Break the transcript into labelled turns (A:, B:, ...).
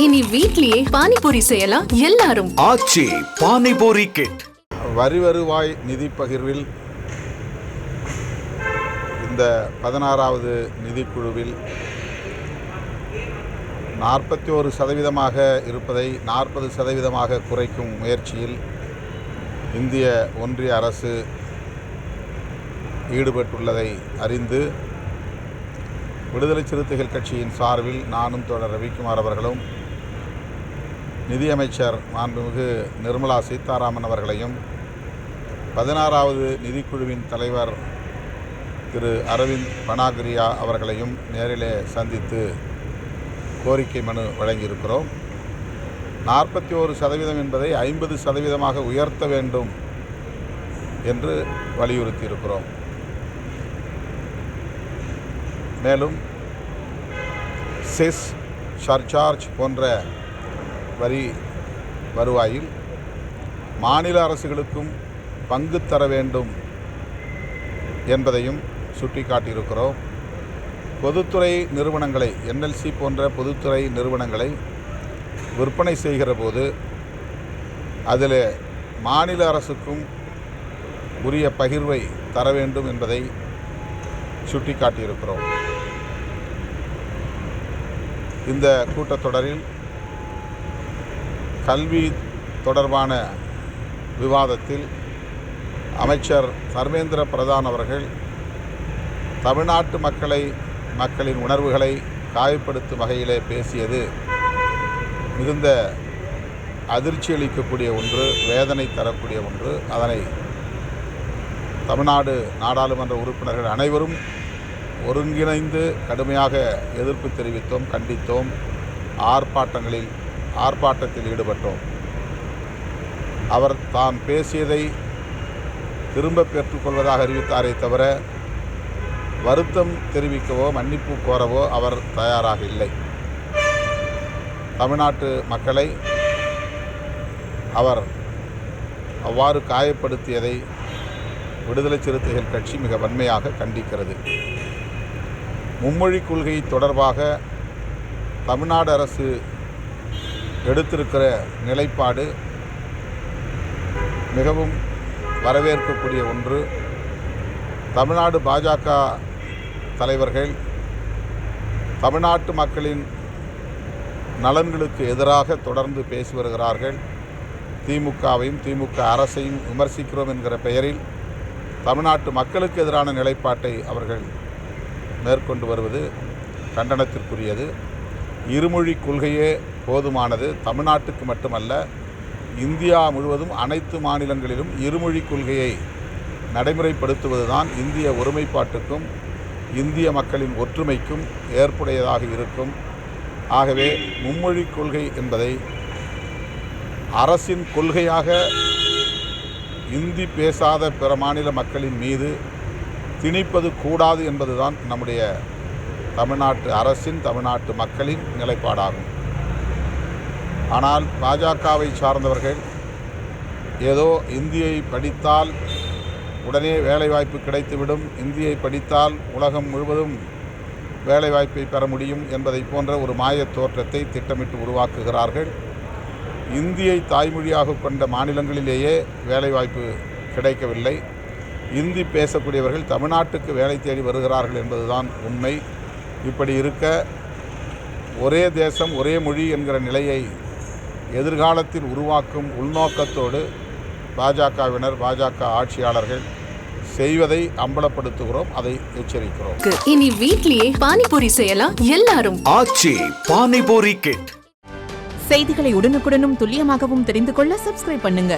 A: இனி வீட்லயே பானிபூரி செய்யலாம் எல்லாரும்.
B: ஆச்சி பானிபூரி கிட்.
C: வரி வருவாய் நிதி பகிர்வில் இந்த 16வது நிதிக்குழுவில் 41% இருப்பதை 40% குறைக்கும் முயற்சியில் இந்திய ஒன்றிய அரசு ஈடுபட்டுள்ளதை அறிந்து விடுதலை சிறுத்தைகள் கட்சியின் சார்பில் நானும் தோழர் ரவிக்குமார் அவர்களும் நிதியமைச்சர் மாண்புமிகு நிர்மலா சீதாராமன் அவர்களையும் 16வது நிதிக்குழுவின் தலைவர் திரு அரவிந்த் பனாகிரியா அவர்களையும் நேரிலே சந்தித்து கோரிக்கை மனு வழங்கியிருக்கிறோம். 41% என்பதை 50% உயர்த்த வேண்டும் என்று வலியுறுத்தியிருக்கிறோம். மேலும் செஸ், சர்சார்ஜ் போன்ற வரி வருவாயில் மாநில அரசுகளுக்கும் பங்கு தர வேண்டும் என்பதையும் சுட்டிக்காட்டியிருக்கிறோம். பொதுத்துறை நிறுவனங்களை, என்எல்சி போன்ற பொதுத்துறை நிறுவனங்களை விற்பனை செய்கிற போது அதில் மாநில அரசுக்கும் உரிய பகிர்வை தர வேண்டும் என்பதை சுட்டிக்காட்டியிருக்கிறோம். இந்த கூட்டத்தொடரில் கல்வி தொடர்பான விவாதத்தில் அமைச்சர் தர்மேந்திர பிரதான் அவர்கள் தமிழ்நாட்டு மக்களின் உணர்வுகளை காயப்படுத்தும் வகையிலே பேசியது மிகுந்த அதிர்ச்சி அளிக்கக்கூடிய ஒன்று, வேதனை தரக்கூடிய ஒன்று. அதனை தமிழ்நாடு நாடாளுமன்ற உறுப்பினர்கள் அனைவரும் ஒருங்கிணைந்து கடுமையாக எதிர்ப்பு தெரிவித்தோம், கண்டித்தோம், ஆர்ப்பாட்டத்தில் ஈடுபட்டோம். அவர் தான் பேசியதை திரும்ப பெற்றுக்கொள்வதாக அறிவித்தாரே தவிர வருத்தம் தெரிவிக்கவோ மன்னிப்பு கோரவோ அவர் தயாராக இல்லை. தமிழ்நாட்டு மக்களை அவர் அவ்வாறு காயப்படுத்தியதை விடுதலை சிறுத்தைகள் கட்சி மிக வன்மையாக கண்டிக்கிறது. மும்மொழி கொள்கை தொடர்பாக தமிழ்நாடு அரசு எடுத்திருக்கிற நிலைப்பாடு மிகவும் வரவேற்கக்கூடிய ஒன்று. தமிழ்நாடு பாஜக தலைவர்கள் தமிழ்நாட்டு மக்களின் நலன்களுக்கு எதிராக தொடர்ந்து பேசி வருகிறார்கள். திமுகவையும் திமுக அரசையும் விமர்சிக்கிறோம் என்கிற பெயரில் தமிழ்நாட்டு மக்களுக்கு எதிரான நிலைப்பாட்டை அவர்கள் மேற்கொண்டு வருவது கண்டனத்திற்குரியது. இருமொழி கொள்கையே போதுமானது. தமிழ்நாட்டுக்கு மட்டுமல்ல, இந்தியா முழுவதும் அனைத்து மாநிலங்களிலும் இருமொழி கொள்கையை நடைமுறைப்படுத்துவதுதான் இந்திய ஒருமைப்பாட்டுக்கும் இந்திய மக்களின் ஒற்றுமைக்கும் ஏற்புடையதாக இருக்கும். ஆகவே மும்மொழி கொள்கை என்பதை அரசின் கொள்கையாக இந்தி பேசாத பிற மாநில மக்களின் மீது திணிப்பது கூடாது என்பதுதான் நம்முடைய தமிழ்நாட்டு அரசின், தமிழ்நாட்டு மக்களின் நிலைப்பாடாகும். ஆனால் பாஜகவை சார்ந்தவர்கள் ஏதோ இந்தியை படித்தால் உடனே வேலைவாய்ப்பு கிடைத்துவிடும், இந்தியை படித்தால் உலகம் முழுவதும் வேலைவாய்ப்பை பெற முடியும் என்பதை போன்ற ஒரு மாயத் தோற்றத்தை திட்டமிட்டு உருவாக்குகிறார்கள். இந்தியை தாய்மொழியாக கொண்ட மாநிலங்களிலேயே வேலைவாய்ப்பு கிடைக்கவில்லை. இந்தி பேசக்கூடியவர்கள் தமிழ்நாட்டுக்கு வேலை தேடி வருகிறார்கள் என்பதுதான் உண்மை. இப்படி இருக்க ஒரே தேசம் ஒரே மொழி என்கிற நிலையை எதிர்காலத்தில் உருவாக்கும் உள்நோக்கத்தோடு பாஜகவினர், பாஜக ஆட்சியாளர்கள் செய்வதை அம்பலப்படுத்துகிறோம், அதை எச்சரிக்கிறோம்.
A: இனி வீட்லயே பானிபூரி செய்யலாம் எல்லாரும்.
B: ஆச்சி பானிபூரி கிட்.
D: செய்திகளை உடனுக்குடனும் துல்லியமாகவும் தெரிந்து கொள்ள சப்ஸ்கிரைப் பண்ணுங்க.